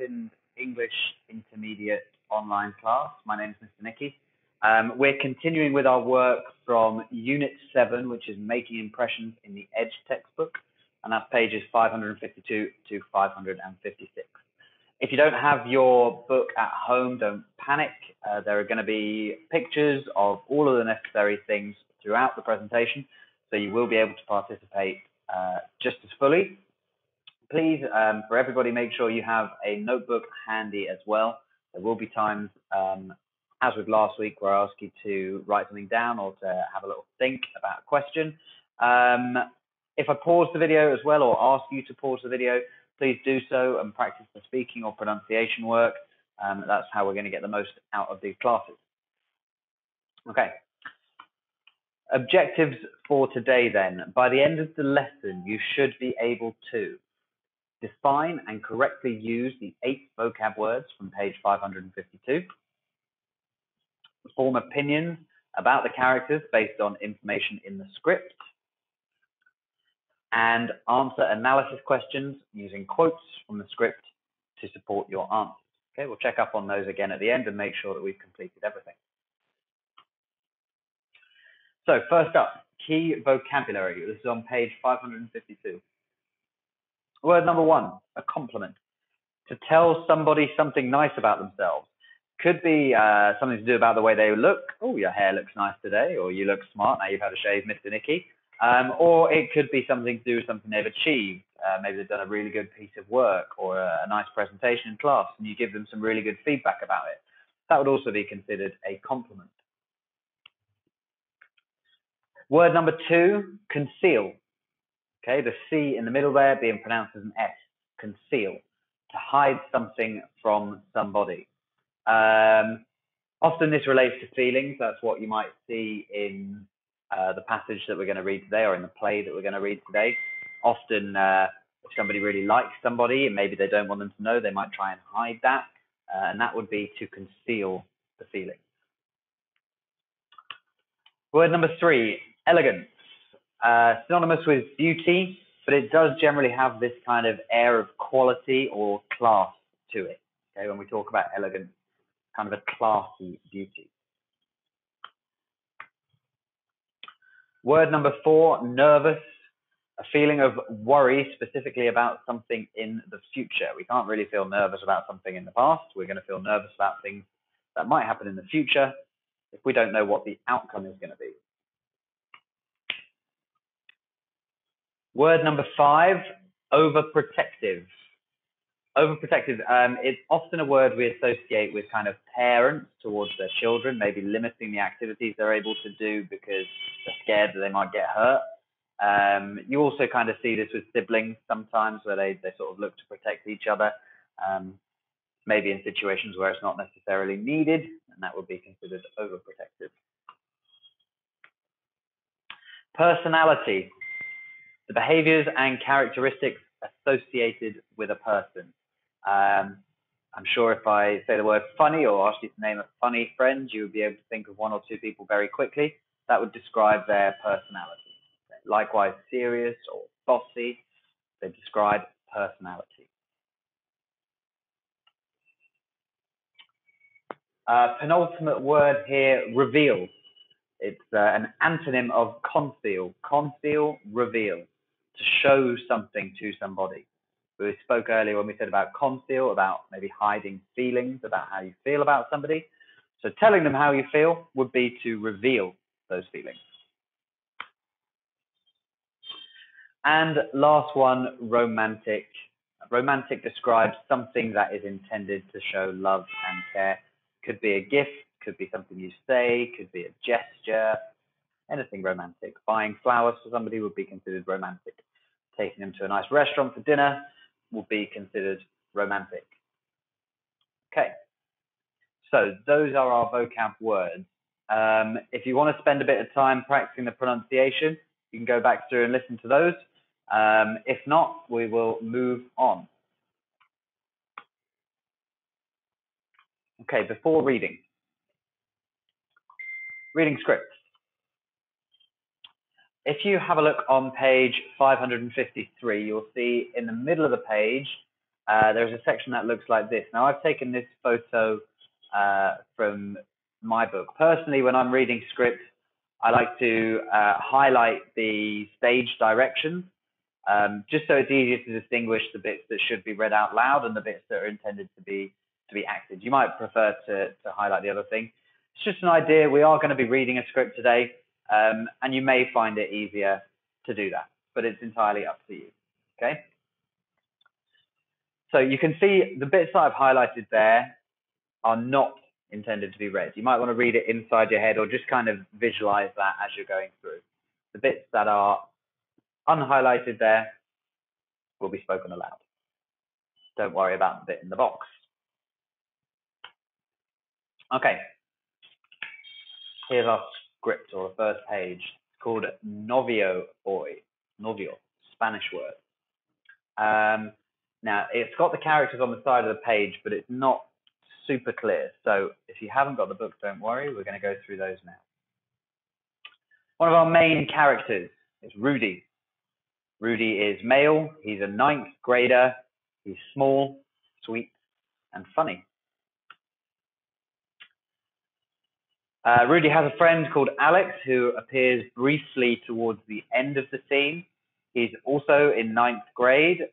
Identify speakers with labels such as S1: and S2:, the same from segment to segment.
S1: second English intermediate online class. My name is Mr. Nicky. We're continuing with our work from Unit 7, which is Making Impressions in the Edge textbook, and that's pages 552 to 556. If you don't have your book at home, don't panic. There are going to be pictures of all of the necessary things throughout the presentation, so you will be able to participate just as fully. Please, for everybody, make sure you have a notebook handy as well. There will be times, as with last week, where I ask you to write something down or to have a little think about a question. If I pause the video as well or ask you to pause the video, please do so and practice the speaking or pronunciation work. That's how we're going to get the most out of these classes. Okay. Objectives for today then. By the end of the lesson, you should be able to define and correctly use the 8 vocab words from page 552. Form opinions about the characters based on information in the script. And answer analysis questions using quotes from the script to support your answers. Okay, we'll check up on those again at the end and make sure that we've completed everything. So first up, key vocabulary. This is on page 552. Word number 1, a compliment. To tell somebody something nice about themselves. Could be something to do about the way they look. Oh, your hair looks nice today, or you look smart now you've had a shave, Mr. Nicky. Or it could be something to do with something they've achieved. Maybe they've done a really good piece of work or a nice presentation in class, and you give them some really good feedback about it. That would also be considered a compliment. Word number 2, conceal. Okay, the C in the middle there being pronounced as an S, conceal, to hide something from somebody. Often this relates to feelings. That's what you might see in the passage that we're going to read today, or in the play that we're going to read today. Often, if somebody really likes somebody and maybe they don't want them to know, they might try and hide that, and that would be to conceal the feeling. Word number 3, elegance. Synonymous with beauty, but it does generally have this kind of air of quality or class to it. Okay, when we talk about elegance, kind of a classy beauty. Word number 4, nervous. A feeling of worry specifically about something in the future. We can't really feel nervous about something in the past. We're going to feel nervous about things that might happen in the future if we don't know what the outcome is going to be. Word number 5, overprotective. Overprotective is often a word we associate with kind of parents towards their children, maybe limiting the activities they're able to do because they're scared that they might get hurt. You also kind of see this with siblings sometimes, where they sort of look to protect each other, maybe in situations where it's not necessarily needed, and that would be considered overprotective. Personality. The behaviors and characteristics associated with a person. I'm sure if I say the word funny or ask you to name a funny friend, you would be able to think of 1 or 2 people very quickly. That would describe their personality. Likewise, serious or bossy, they describe personality. Penultimate word here, reveal. It's an antonym of conceal. Conceal, reveal, to show something to somebody. We spoke earlier when we said about conceal, about maybe hiding feelings, about how you feel about somebody. So telling them how you feel would be to reveal those feelings. And last one, romantic. Romantic describes something that is intended to show love and care. Could be a gift, could be something you say, could be a gesture, anything romantic. Buying flowers for somebody would be considered romantic. Taking them to a nice restaurant for dinner would be considered romantic. Okay, so those are our vocab words. If you want to spend a bit of time practicing the pronunciation, you can go back through and listen to those. If not, we will move on. Okay, before reading scripts. If you have a look on page 553, you'll see in the middle of the page, there's a section that looks like this. Now, I've taken this photo from my book. Personally, when I'm reading scripts, I like to highlight the stage directions, just so it's easier to distinguish the bits that should be read out loud and the bits that are intended to be acted. You might prefer to highlight the other thing. It's just an idea. We are going to be reading a script today, and you may find it easier to do that, but it's entirely up to you. Okay. So you can see the bits that I've highlighted there are not intended to be read. You might want to read it inside your head or just kind of visualize that as you're going through. The bits that are unhighlighted there will be spoken aloud. Don't worry about the bit in the box. Okay. Here's our script, or the first page. It's called Novio Boy. Novio, Spanish word. Now, it's got the characters on the side of the page, but it's not super clear. So if you haven't got the book, don't worry. We're going to go through those now. One of our main characters is Rudy. Rudy is male. He's a 9th grader. He's small, sweet, and funny. Rudy has a friend called Alex who appears briefly towards the end of the scene. He's also in 9th grade.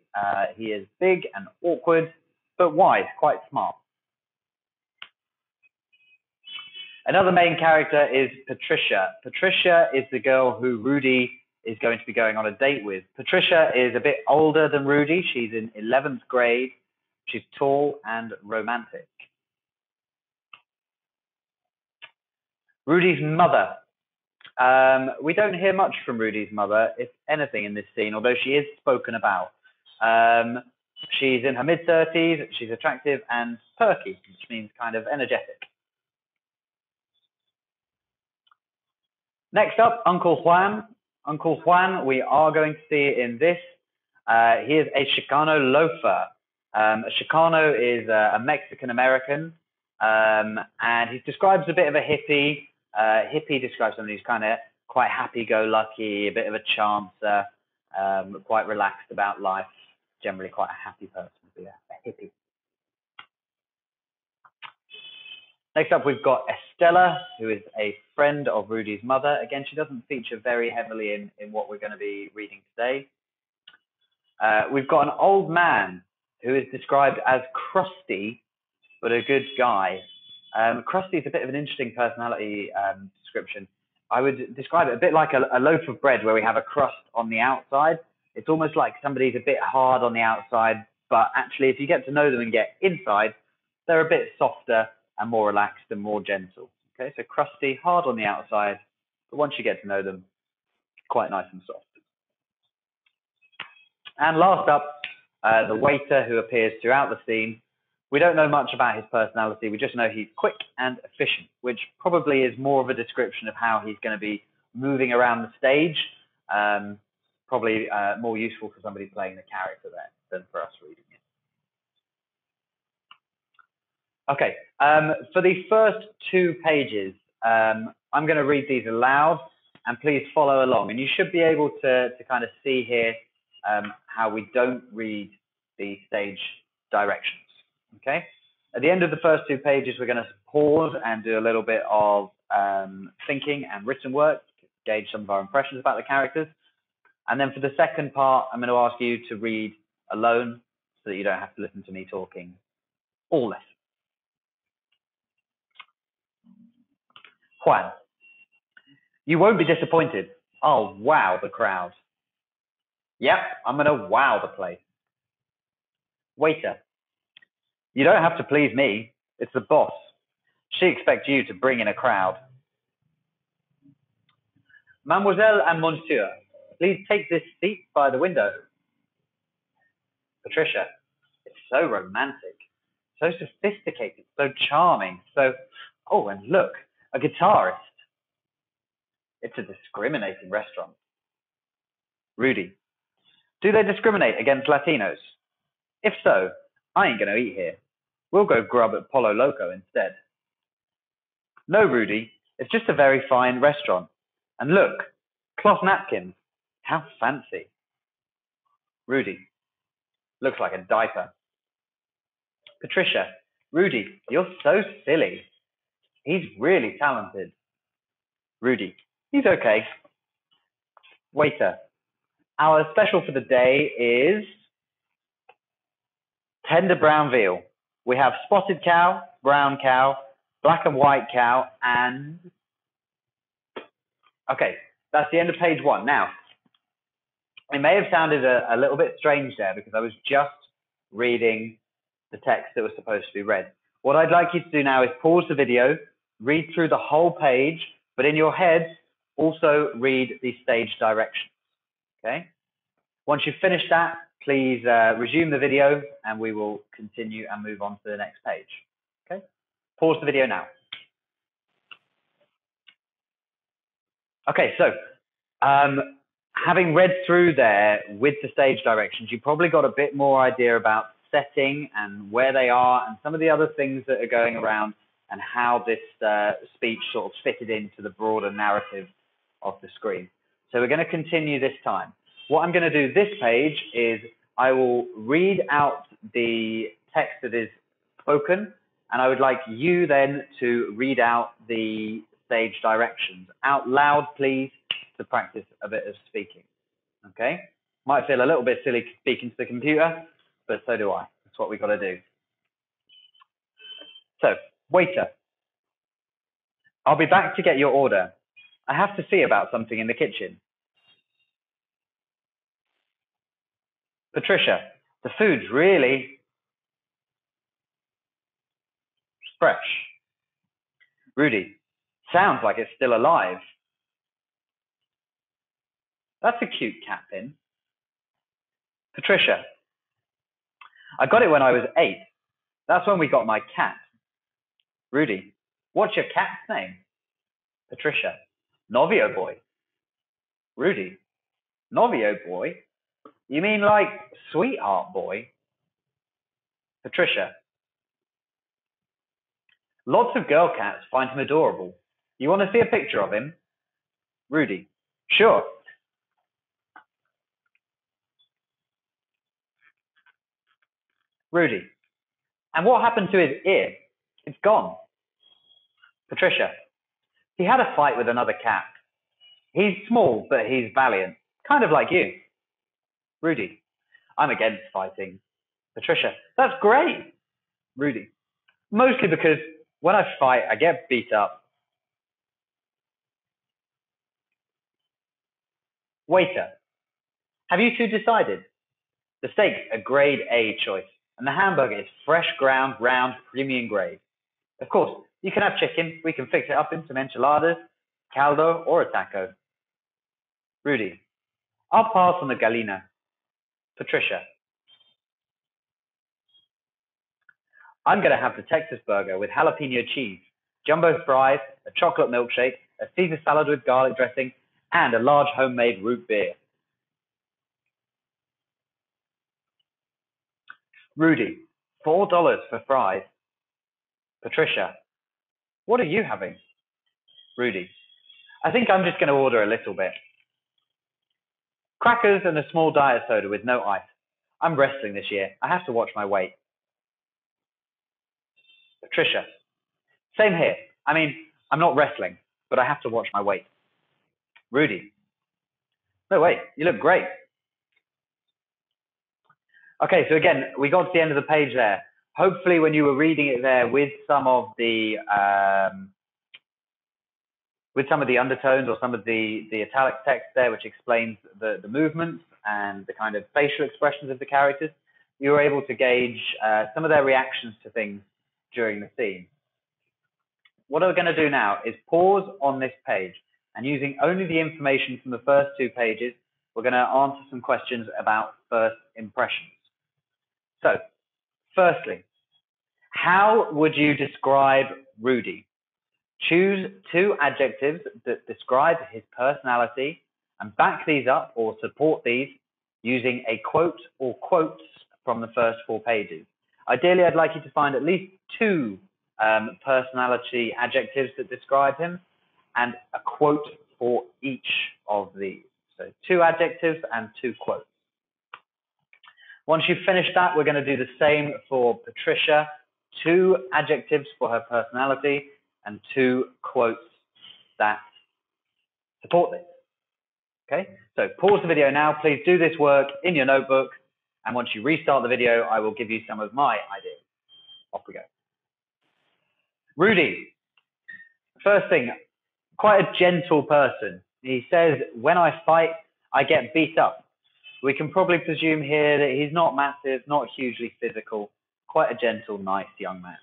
S1: He is big and awkward, but wise, quite smart. Another main character is Patricia. Patricia is the girl who Rudy is going to be going on a date with. Patricia is a bit older than Rudy. She's in 11th grade. She's tall and romantic. Rudy's mother. We don't hear much from Rudy's mother, if anything, in this scene, although she is spoken about. She's in her mid-30s. She's attractive and perky, which means kind of energetic. Next up, Uncle Juan. Uncle Juan, we are going to see in this. He is a Chicano loafer. A Chicano is a Mexican-American, and he describes a bit of a hippie. Hippie describes someone who's kind of quite happy-go-lucky, a bit of a chancer, quite relaxed about life, generally quite a happy person to be a hippie. Next up, we've got Estella, who is a friend of Rudy's mother. Again, she doesn't feature very heavily in what we're going to be reading today. We've got an old man who is described as crusty, but a good guy. Crusty is a bit of an interesting personality description. I would describe it a bit like a loaf of bread where we have a crust on the outside. It's almost like somebody's a bit hard on the outside, but actually if you get to know them and get inside, they're a bit softer and more relaxed and more gentle. Okay, so crusty, hard on the outside, but once you get to know them, quite nice and soft. And last up, the waiter who appears throughout the scene. We don't know much about his personality. We just know he's quick and efficient, which probably is more of a description of how he's going to be moving around the stage. Probably more useful for somebody playing the character there than for us reading it. Okay, for the first 2 pages, I'm going to read these aloud, and please follow along. And you should be able to kind of see here how we don't read the stage directions. Okay. At the end of the first 2 pages, we're going to pause and do a little bit of thinking and written work to gauge some of our impressions about the characters. And then for the second part, I'm going to ask you to read alone so that you don't have to listen to me talking all lesson. Juan, you won't be disappointed. I'll wow the crowd. Yep, I'm going to wow the place. Waiter, you don't have to please me. It's the boss. She expects you to bring in a crowd. Mademoiselle and Monsieur, please take this seat by the window. Patricia, it's so romantic, so sophisticated, so charming, so, oh, and look, a guitarist. It's a discriminating restaurant. Rudy, do they discriminate against Latinos? If so, I ain't going to eat here. We'll go grub at Polo Loco instead. No, Rudy, it's just a very fine restaurant. And look, cloth napkins. How fancy. Rudy, looks like a diaper. Patricia, Rudy, you're so silly. He's really talented. Rudy, he's okay. Waiter, our special for the day is tender brown veal. We have spotted cow, brown cow, black and white cow, and okay, that's the end of page 1. Now, it may have sounded a little bit strange there because I was just reading the text that was supposed to be read. What I'd like you to do now is pause the video, read through the whole page, but in your head, also read the stage directions, okay? Once you've finished that, please resume the video and we will continue and move on to the next page, okay? Pause the video now. Okay, so having read through there with the stage directions, you probably got a bit more idea about setting and where they are and some of the other things that are going around and how this speech sort of fitted into the broader narrative of the screen. So we're going to continue this time. What I'm going to do this page is I will read out the text that is spoken, and I would like you then to read out the stage directions out loud, please, to practice a bit of speaking. Okay? Might feel a little bit silly speaking to the computer, but so do I. That's what we've got to do. So, waiter, I'll be back to get your order. I have to see about something in the kitchen. Patricia, the food's really fresh. Rudy, sounds like it's still alive. That's a cute cat pin. Patricia, I got it when I was 8. That's when we got my cat. Rudy, what's your cat's name? Patricia, Novio Boy. Rudy, Novio Boy? You mean like sweetheart boy? Patricia, lots of girl cats find him adorable. You want to see a picture of him? Rudy, sure. Rudy, and what happened to his ear? It's gone. Patricia, he had a fight with another cat. He's small, but he's valiant, kind of like you. Rudy, I'm against fighting. Patricia, that's great. Rudy, mostly because when I fight, I get beat up. Waiter, have you two decided? The steak's a grade A choice, and the hamburger is fresh ground round premium grade. Of course, you can have chicken. We can fix it up in some enchiladas, caldo, or a taco. Rudy, I'll pass on the gallina. Patricia, I'm going to have the Texas burger with jalapeno cheese, jumbo fries, a chocolate milkshake, a Caesar salad with garlic dressing, and a large homemade root beer. Rudy, $4 for fries. Patricia, what are you having? Rudy, I think I'm just going to order a little bit. Crackers and a small diet soda with no ice. I'm wrestling this year. I have to watch my weight. Patricia, same here. I mean, I'm not wrestling, but I have to watch my weight. Rudy, no, wait, you look great. Okay, so again, we got to the end of the page there. Hopefully when you were reading it there with some of the undertones or some of the italic text there, which explains the movements and the kind of facial expressions of the characters, you were able to gauge some of their reactions to things during the scene. What we're going to do now is pause on this page, and using only the information from the first 2 pages, we're going to answer some questions about first impressions. So, firstly, how would you describe Rudy? Choose 2 adjectives that describe his personality and back these up or support these using a quote or quotes from the first 4 pages. Ideally, I'd like you to find at least 2 personality adjectives that describe him and a quote for each of these. So 2 adjectives and 2 quotes. Once you've finished that, we're going to do the same for Patricia. 2 adjectives for her personality and 2 quotes that support this. Okay, so pause the video now. Please do this work in your notebook. And once you restart the video, I will give you some of my ideas. Off we go. Rudy, first thing, quite a gentle person. He says, when I fight, I get beat up. We can probably presume here that he's not massive, not hugely physical, quite a gentle, nice young man.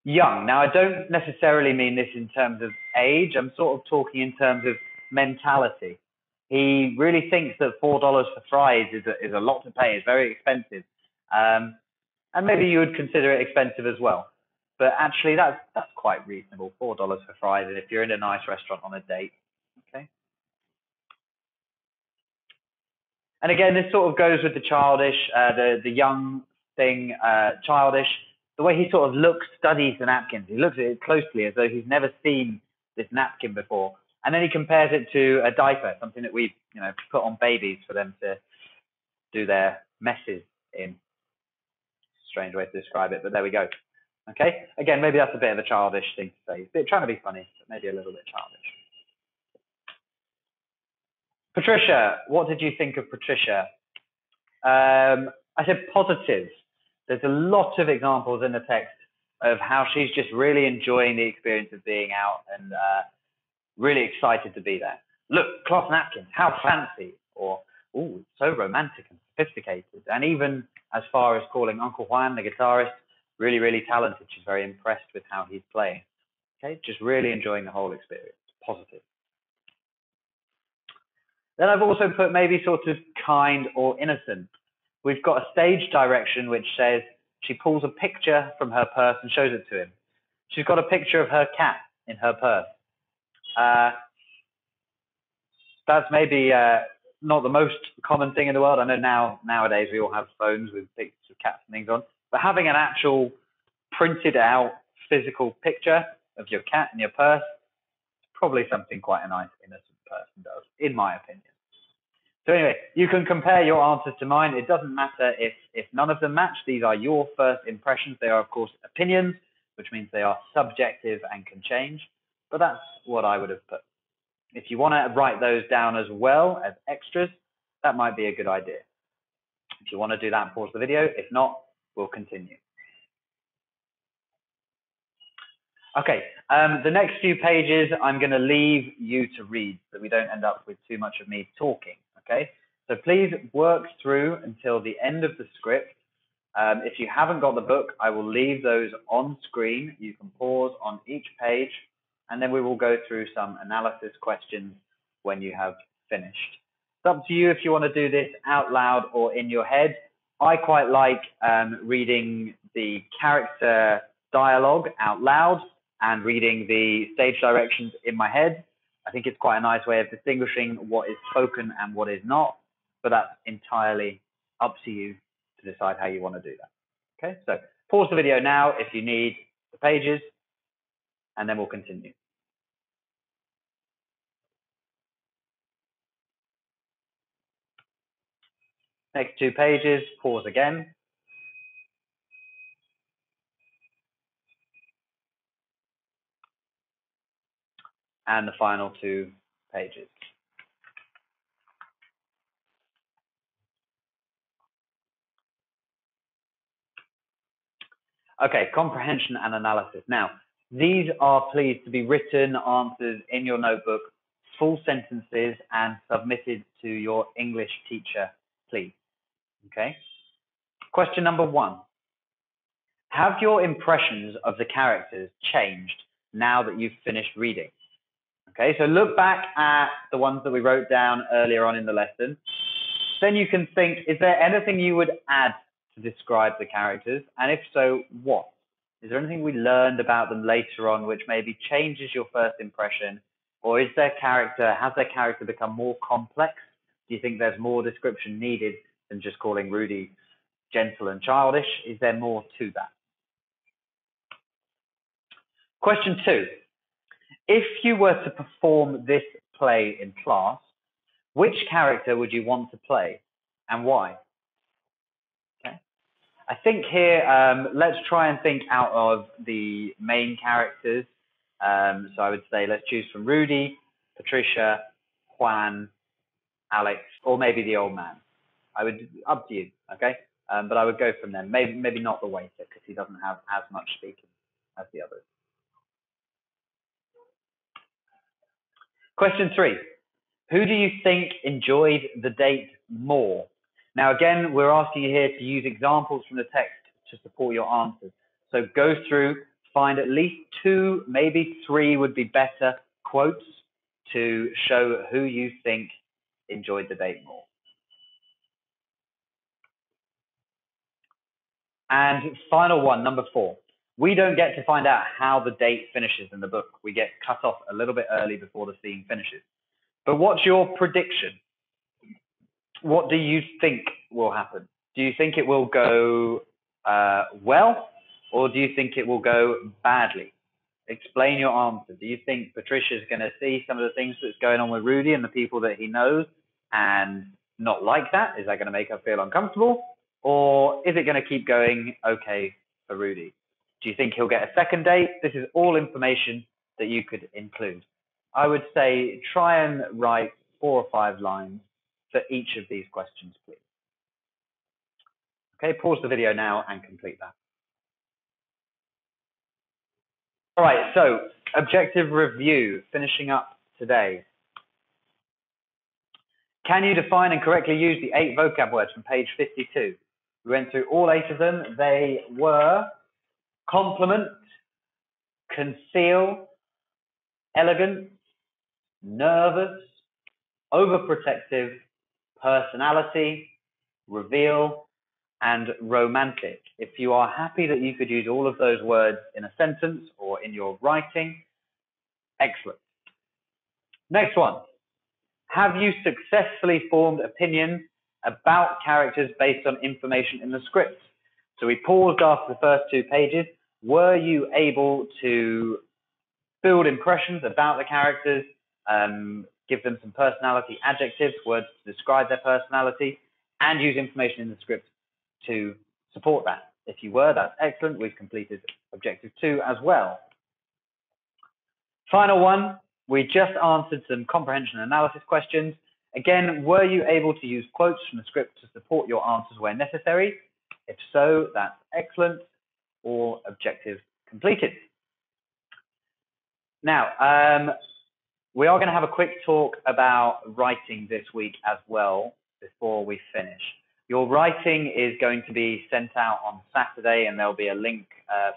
S1: Young. Now, I don't necessarily mean this in terms of age. I'm sort of talking in terms of mentality. He really thinks that $4 for fries is a lot to pay. It's very expensive. And maybe you would consider it expensive as well. But actually, that's quite reasonable, $4 for fries, and if you're in a nice restaurant on a date. Okay. And again, this sort of goes with the childish, the young thing, childish. The way he sort of looks, studies the napkins. He looks at it closely as though he's never seen this napkin before. And then he compares it to a diaper, something that we, put on babies for them to do their messes in. Strange way to describe it, but there we go. Okay. Again, maybe that's a bit of a childish thing to say. He's trying to be funny, but maybe a little bit childish. Patricia, what did you think of Patricia? I said positive. There's a lot of examples in the text of how she's just really enjoying the experience of being out and really excited to be there. Look, cloth napkins, how fancy. Or, oh, so romantic and sophisticated. And even as far as calling Uncle Juan, the guitarist, really, really talented. She's very impressed with how he's playing. Okay, just really enjoying the whole experience. Positive. Then I've also put maybe sort of kind or innocent. We've got a stage direction which says she pulls a picture from her purse and shows it to him. She's got a picture of her cat in her purse. That's maybe not the most common thing in the world. I know nowadays we all have phones with pictures of cats and things on, but having an actual printed out physical picture of your cat in your purse is probably something quite a nice innocent person does, in my opinion. So anyway, you can compare your answers to mine. It doesn't matter if none of them match. These are your first impressions. They are, of course, opinions, which means they are subjective and can change. But that's what I would have put. If you want to write those down as well as extras, that might be a good idea. If you want to do that, pause the video. If not, we'll continue. Okay, the next few pages I'm going to leave you to read so we don't end up with too much of me talking. Okay, so please work through until the end of the script. If you haven't got the book, I will leave those on screen. You can pause on each page, and then we will go through some analysis questions when you have finished. It's up to you if you want to do this out loud or in your head. I quite like reading the character dialogue out loud and reading the stage directions in my head. I think it's quite a nice way of distinguishing what is spoken and what is not, but that's entirely up to you to decide how you want to do that. Okay, so pause the video now if you need the pages, and then we'll continue. Next 2 pages, pause again. And the final 2 pages. Okay, comprehension and analysis. Now, these are pleased to be written answers in your notebook, full sentences, and submitted to your English teacher, please. Okay. Question number 1. Have your impressions of the characters changed now that you've finished reading? Okay, so look back at the ones that we wrote down earlier on in the lesson. Then you can think, is there anything you would add to describe the characters? And if so, what? Is there anything we learned about them later on which maybe changes your first impression? Or has their character become more complex? Do you think there's more description needed than just calling Rudy gentle and childish? Is there more to that? Question 2. If you were to perform this play in class, Which character would you want to play and why? Okay. I think here, let's try and think out of the main characters. So I would say let's choose from Rudy, Patricia, Juan, Alex, or maybe the old man. Up to you, okay? But I would go from them. Maybe not the waiter because he doesn't have as much speaking as the others. Question 3. Who do you think enjoyed the date more? Now, again, we're asking you here to use examples from the text to support your answers. So go through, find at least 2, maybe 3 would be better quotes to show who you think enjoyed the date more. And final one, number 4. We don't get to find out how the date finishes in the book. We get cut off a little bit early before the scene finishes. But what's your prediction? What do you think will happen? Do you think it will go well, or do you think it will go badly? Explain your answer. Do you think Patricia's going to see some of the things that's going on with Rudy and the people that he knows and not like that? Is that going to make her feel uncomfortable? Or is it going to keep going okay for Rudy? Do you think he'll get a second date? This is all information that you could include. I would say try and write 4 or 5 lines for each of these questions, please. Okay, pause the video now and complete that. All right, so objective review, finishing up today. Can you define and correctly use the 8 vocab words from page 52? We went through all 8 of them. They were compliment, conceal, elegant, nervous, overprotective, personality, reveal, and romantic. If you are happy that you could use all of those words in a sentence or in your writing, excellent. Next one. Have you successfully formed opinions about characters based on information in the script? So we paused after the first 2 pages. Were you able to build impressions about the characters, give them some personality adjectives, words to describe their personality, and use information in the script to support that? If you were, that's excellent. We've completed objective 2 as well. Final one, we just answered some comprehension analysis questions. Again, were you able to use quotes from the script to support your answers where necessary? If so, that's excellent. All objectives completed. Now, we are going to have a quick talk about writing this week as well before we finish. Your writing is going to be sent out on Saturday, and there'll be a link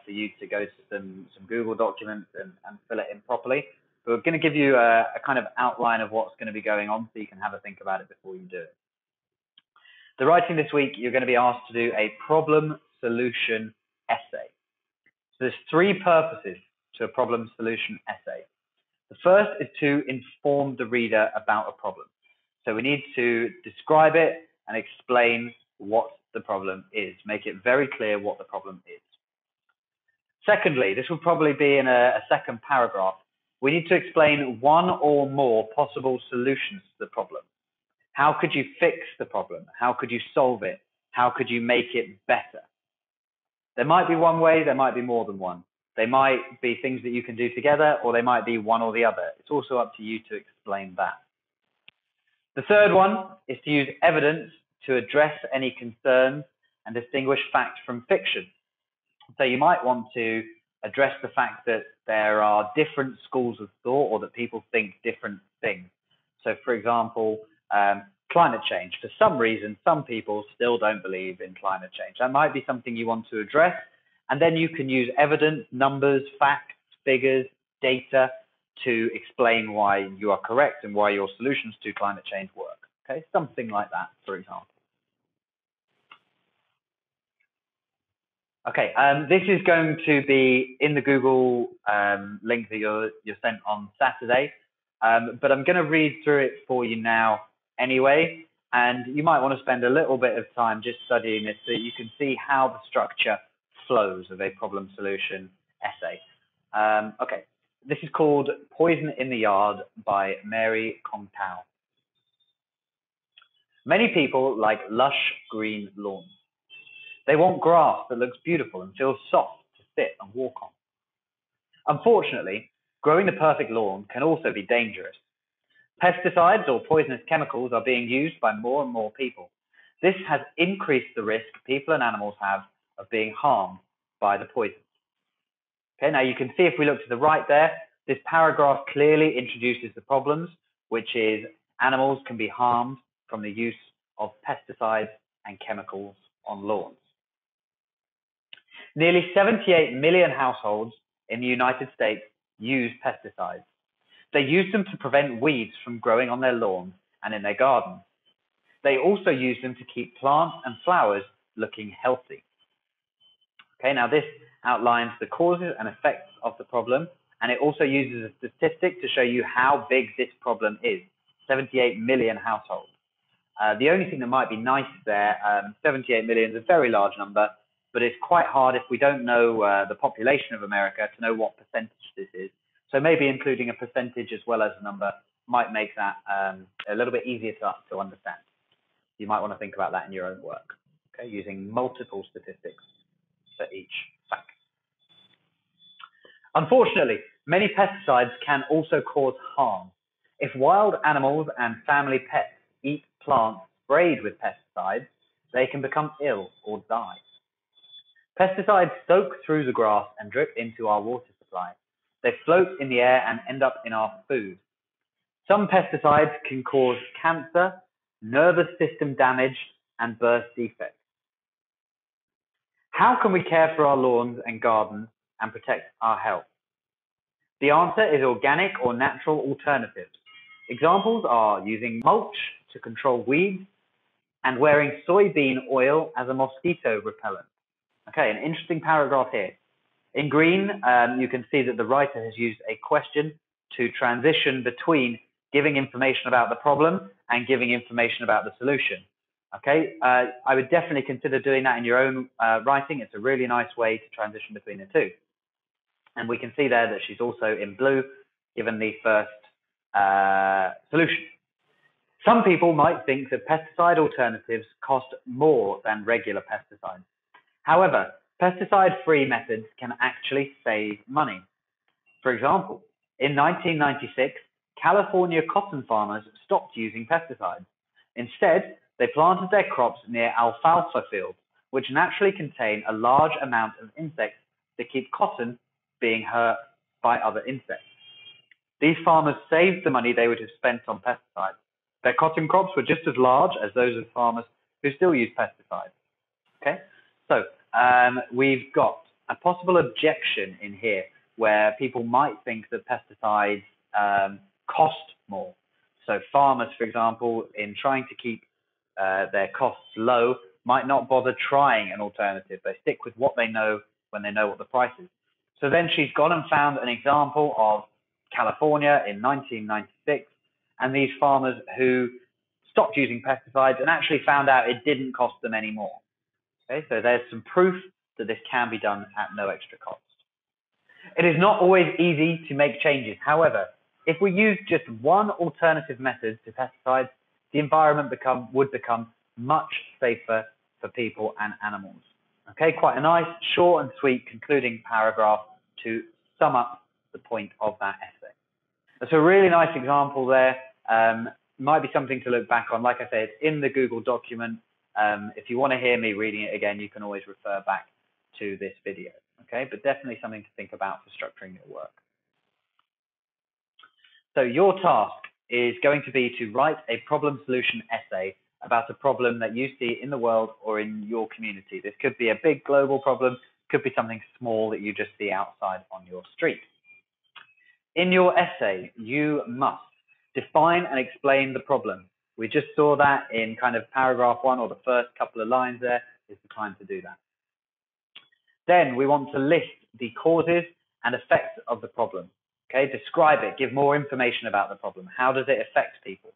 S1: for you to go to some Google documents and fill it in properly. But we're going to give you a kind of outline of what's going to be going on so you can have a think about it before you do it. The writing this week, you're going to be asked to do a problem solution essay. So there's 3 purposes to a problem solution essay. The first is to inform the reader about a problem. So we need to describe it and explain what the problem is, make it very clear what the problem is. Secondly, this will probably be in a second paragraph. We need to explain 1 or more possible solutions to the problem. How could you fix the problem? How could you solve it? How could you make it better? There might be one way, there might be more than one. They might be things that you can do together, or they might be one or the other. It's also up to you to explain that. The third one is to use evidence to address any concerns and distinguish fact from fiction. So you might want to address the fact that there are different schools of thought, or that people think different things. So for example, climate change. For some reason, some people still don't believe in climate change. That might be something you want to address. And then you can use evidence, numbers, facts, figures, data to explain why you are correct and why your solutions to climate change work. Okay, something like that, for example. Okay, this is going to be in the Google link that you're sent on Saturday, but I'm going to read through it for you now anyway, and you might want to spend a little bit of time just studying this so you can see how the structure flows of a problem solution essay. Okay, this is called Poison in the Yard by Mary Kong Tao. Many people like lush green lawns. They want grass that looks beautiful and feels soft to sit and walk on. Unfortunately, growing the perfect lawn can also be dangerous. Pesticides or poisonous chemicals are being used by more and more people. This has increased the risk people and animals have of being harmed by the poison. Okay, now you can see if we look to the right there, this paragraph clearly introduces the problems, which is animals can be harmed from the use of pesticides and chemicals on lawns. Nearly 78 million households in the United States use pesticides. They use them to prevent weeds from growing on their lawns and in their gardens. They also use them to keep plants and flowers looking healthy. Okay, now this outlines the causes and effects of the problem, and it also uses a statistic to show you how big this problem is, 78 million households. The only thing that might be nice there, 78 million is a very large number, but it's quite hard if we don't know the population of America to know what percentage this is. So maybe including a percentage as well as a number might make that a little bit easier to understand. You might want to think about that in your own work, okay, using multiple statistics for each fact. Unfortunately, many pesticides can also cause harm. If wild animals and family pets eat plants sprayed with pesticides, they can become ill or die. Pesticides soak through the grass and drip into our water supply. They float in the air and end up in our food. Some pesticides can cause cancer, nervous system damage, and birth defects. How can we care for our lawns and gardens and protect our health? The answer is organic or natural alternatives. Examples are using mulch to control weeds and wearing soybean oil as a mosquito repellent. Okay, an interesting paragraph here. In green, you can see that the writer has used a question to transition between giving information about the problem and giving information about the solution. Okay, I would definitely consider doing that in your own writing. It's a really nice way to transition between the two. And we can see there that she's also in blue, given the first solution. Some people might think that pesticide alternatives cost more than regular pesticides. However, pesticide-free methods can actually save money. For example, in 1996, California cotton farmers stopped using pesticides. Instead, they planted their crops near alfalfa fields, which naturally contain a large amount of insects that keep cotton being hurt by other insects. These farmers saved the money they would have spent on pesticides. Their cotton crops were just as large as those of farmers who still use pesticides. Okay, so we've got a possible objection in here where people might think that pesticides cost more. So farmers, for example, in trying to keep their costs low, might not bother trying an alternative. They stick with what they know when they know what the price is. So then she's gone and found an example of California in 1996, and these farmers who stopped using pesticides and actually found out it didn't cost them any more. Okay, so there's some proof that this can be done at no extra cost. It is not always easy to make changes. However, if we use just one alternative method to pesticides, the environment would become much safer for people and animals. Okay, quite a nice, short and sweet concluding paragraph to sum up the point of that essay. That's a really nice example there. Might be something to look back on. Like I said, it's in the Google document. If you want to hear me reading it again, you can always refer back to this video. Okay, but definitely something to think about for structuring your work. So your task is going to be to write a problem solution essay about a problem that you see in the world or in your community. This could be a big global problem, could be something small that you just see outside on your street. In your essay, you must define and explain the problem. We just saw that in kind of paragraph 1, or the first couple of lines there is the time to do that. Then we want to list the causes and effects of the problem. Okay, describe it, give more information about the problem. How does it affect people?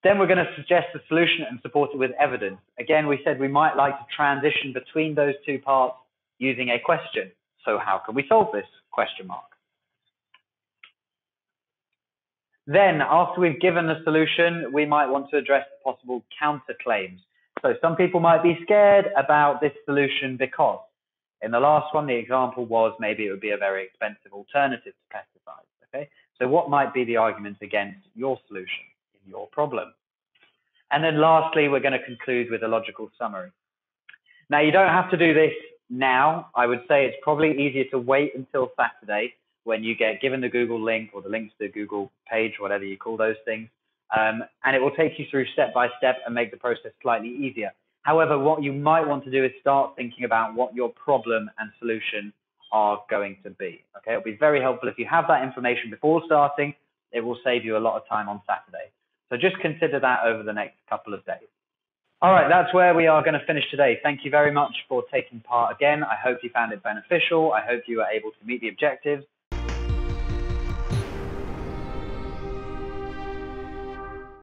S1: Then we're going to suggest the solution and support it with evidence. Again, we said we might like to transition between those two parts using a question. So how can we solve this? Question mark. Then, after we've given the solution, we might want to address possible counterclaims. So some people might be scared about this solution because in the last one, the example was maybe it would be a very expensive alternative to pesticides. Okay, so what might be the argument against your solution in your problem? And then lastly, we're going to conclude with a logical summary. Now, you don't have to do this now. I would say it's probably easier to wait until Saturday when you get given the Google link or the link to the Google page, whatever you call those things. And it will take you through step by step and make the process slightly easier. However, what you might want to do is start thinking about what your problem and solution are going to be. Okay, it'll be very helpful if you have that information before starting. It will save you a lot of time on Saturday. So just consider that over the next couple of days. All right, that's where we are going to finish today. Thank you very much for taking part again. I hope you found it beneficial. I hope you were able to meet the objectives.